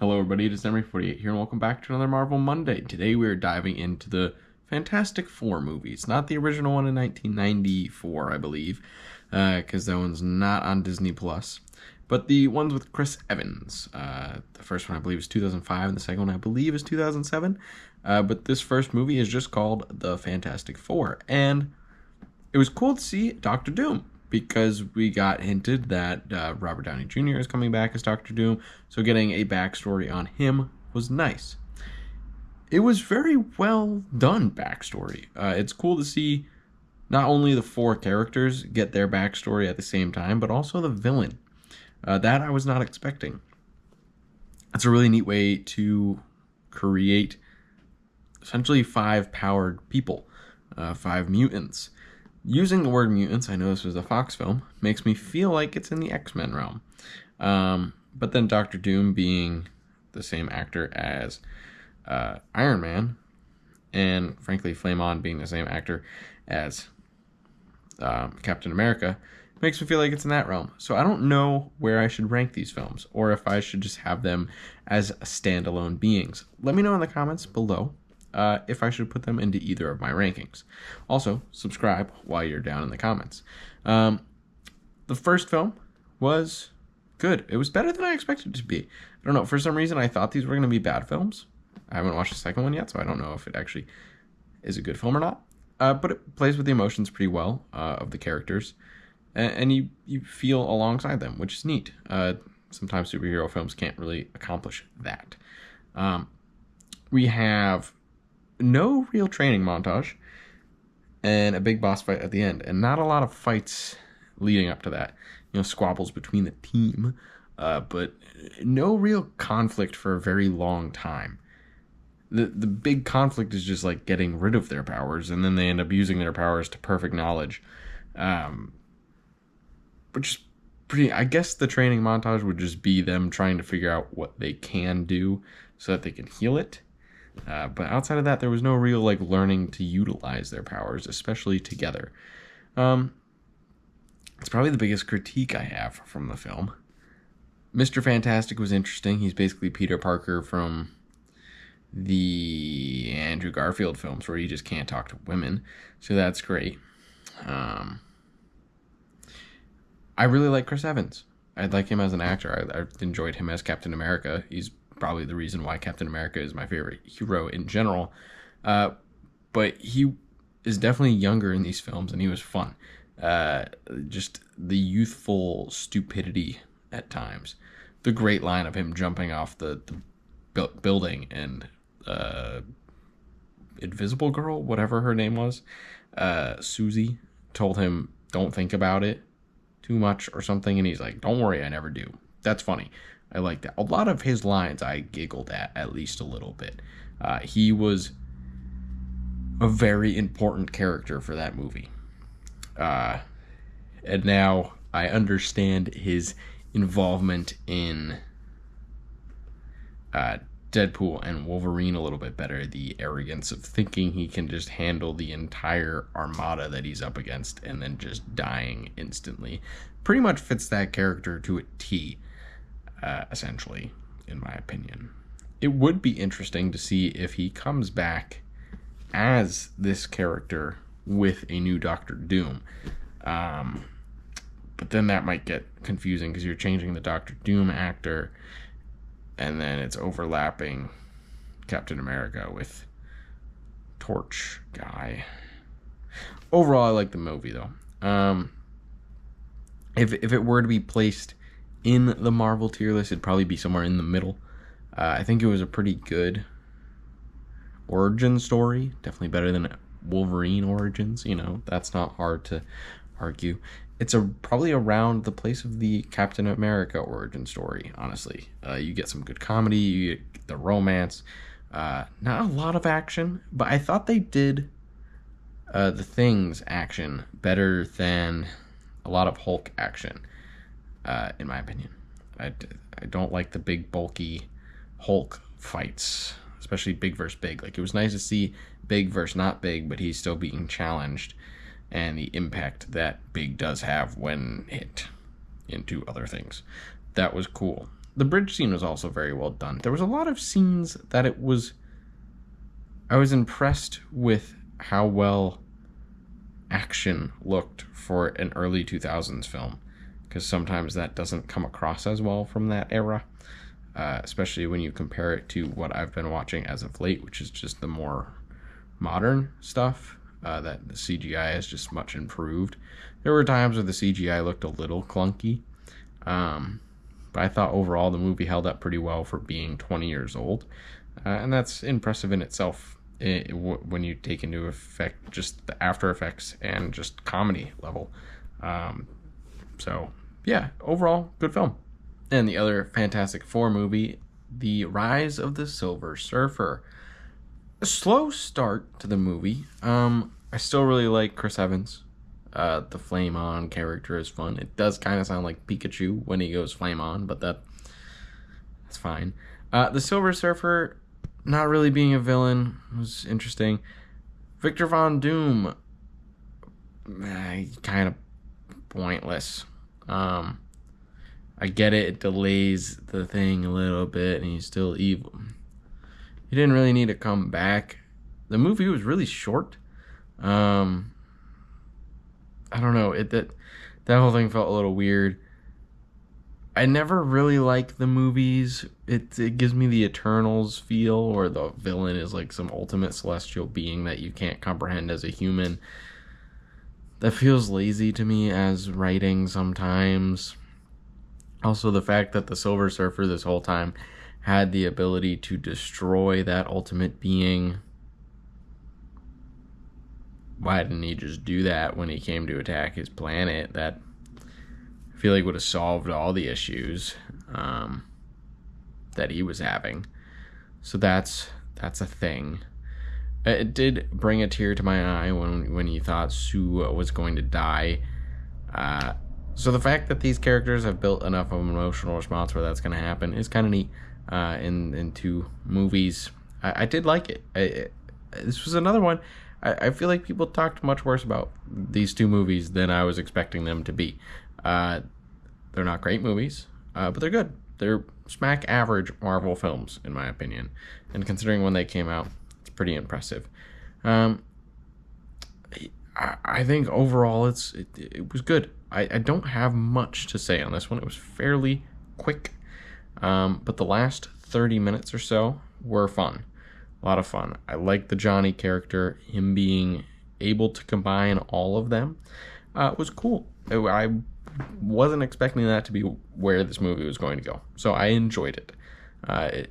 Hello everybody, it is Emery48 here and welcome back to another Marvel Monday. Today we are diving into the Fantastic Four movies. Not the original one in 1994, I believe, because that one's not on Disney+. But the ones with Chris Evans. The first one I believe is 2005 and the second one I believe is 2007. But this first movie is just called The Fantastic Four. And it was cool to see Doctor Doom, because we got hinted that Robert Downey Jr. is coming back as Doctor Doom, so getting a backstory on him was nice. It was very well done backstory. It's cool to see not only the four characters get their backstory at the same time, but also the villain. That I was not expecting. It's a really neat way to create essentially 5 powered people, 5 mutants. Using the word mutants, I know this was a Fox film, makes me feel like it's in the X-Men realm. But then Doctor Doom being the same actor as Iron Man, and frankly Flamon being the same actor as Captain America, makes me feel like it's in that realm. So I don't know where I should rank these films, or if I should just have them as standalone beings. Let me know in the comments below if I should put them into either of my rankings. Also, subscribe while you're down in the comments. The first film was good. It was better than I expected it to be. I don't know, for some reason I thought these were going to be bad films. I haven't watched the second one yet, so I don't know if it actually is a good film or not. But it plays with the emotions pretty well of the characters, and you feel alongside them, which is neat. Sometimes superhero films can't really accomplish that. We have no real training montage and a big boss fight at the end, and not a lot of fights leading up to that. Squabbles between the team, but no real conflict for a very long time. The big conflict is just like getting rid of their powers, and then they end up using their powers to perfect knowledge, which is pretty. I guess the training montage would just be them trying to figure out what they can do so that they can heal it. But outside of that, there was no real learning to utilize their powers, especially together. It's probably the biggest critique I have from the film. Mr. Fantastic was interesting. He's basically Peter Parker from the Andrew Garfield films, where he just can't talk to women, so that's great. I really like Chris Evans. I like him as an actor. I enjoyed him as Captain America. He's probably the reason why Captain America is my favorite hero in general. But he is definitely younger in these films, and he was fun. Just the youthful stupidity at times. The great line of him jumping off the building, and Invisible Girl, whatever her name was, Susie, told him, don't think about it too much or something, and he's like, don't worry, I never do. That's funny. I like that. A lot of his lines I giggled at least a little bit. He was a very important character for that movie. And now I understand his involvement in Deadpool and Wolverine a little bit better. The arrogance of thinking he can just handle the entire armada that he's up against and then just dying instantly. Pretty much fits that character to a T. Essentially, in my opinion. It would be interesting to see if he comes back as this character with a new Doctor Doom. But then that might get confusing, because you're changing the Doctor Doom actor, and then it's overlapping Captain America with Torch guy. Overall, I like the movie, though. If it were to be placed in the Marvel tier list, it'd probably be somewhere in the middle. I think it was a pretty good origin story. Definitely better than Wolverine Origins. That's not hard to argue. It's probably around the place of the Captain America origin story, honestly. You get some good comedy, you get the romance. Not a lot of action, but I thought they did the Thing's action better than a lot of Hulk action. In my opinion, I don't like the big bulky Hulk fights, especially big versus big. It was nice to see big versus not big, but he's still being challenged, and the impact that big does have when hit into other things. That was cool. The bridge scene was also very well done. There was a lot of scenes that I was impressed with how well action looked for an early 2000s film, because sometimes that doesn't come across as well from that era, especially when you compare it to what I've been watching as of late, which is just the more modern stuff. That the CGI is just much improved. There were times where the CGI looked a little clunky, but I thought overall the movie held up pretty well for being 20 years old, and that's impressive in itself when you take into effect just the After Effects and just comedy level. So yeah, overall good film. And the other Fantastic Four movie, The Rise of the Silver Surfer. A slow start to the movie. I still really like Chris Evans. The Flame On character is fun. It does kind of sound like Pikachu when he goes Flame On, but that's fine. The Silver Surfer, not really being a villain, was interesting. Victor Von Doom, kind of pointless. I get it delays the thing a little bit, and he's still evil. He didn't really need to come back. The movie was really short. I don't know. That whole thing felt a little weird. I never really like the movies. It gives me the Eternals feel, where the villain is like some ultimate celestial being that you can't comprehend as a human. That feels lazy to me as writing sometimes. Also, the fact that the Silver Surfer this whole time had the ability to destroy that ultimate being. Why didn't he just do that when he came to attack his planet? That, I feel like, would have solved all the issues that he was having. So that's a thing. It did bring a tear to my eye when he thought Sue was going to die. So the fact that these characters have built enough of an emotional response where that's going to happen is kind of neat. In two movies, I did like it. This was another one. I feel like people talked much worse about these two movies than I was expecting them to be. They're not great movies, but they're good. They're smack average Marvel films, in my opinion. And considering when they came out, it's pretty impressive. I think overall it was good. I don't have much to say on this one. It was fairly quick. But the last 30 minutes or so were fun. A lot of fun. I like the Johnny character. Him being able to combine all of them was cool. I wasn't expecting that to be where this movie was going to go. So I enjoyed it.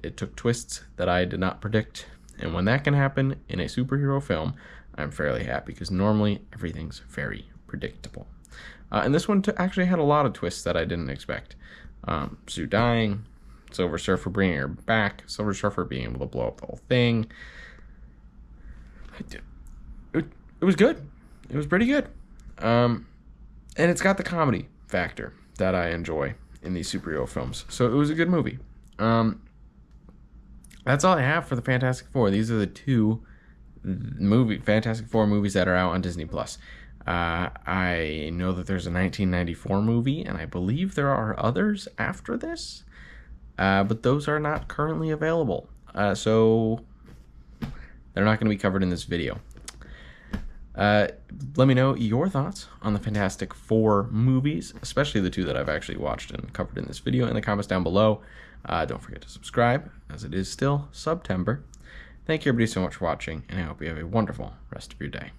It took twists that I did not predict. And when that can happen in a superhero film, I'm fairly happy, because normally everything's very predictable. And this one actually had a lot of twists that I didn't expect. Sue dying, Silver Surfer bringing her back, Silver Surfer being able to blow up the whole thing. It was good. It was pretty good. And it's got the comedy factor that I enjoy in these superhero films. So it was a good movie. That's all I have for the Fantastic Four. These are the two Fantastic Four movies that are out on Disney Plus. I know that there's a 1994 movie, and I believe there are others after this, but those are not currently available. So they're not going to be covered in this video. Let me know your thoughts on the Fantastic Four movies, especially the two that I've actually watched and covered in this video, in the comments down below. Don't forget to subscribe, as it is still September. Thank you everybody so much for watching, and I hope you have a wonderful rest of your day.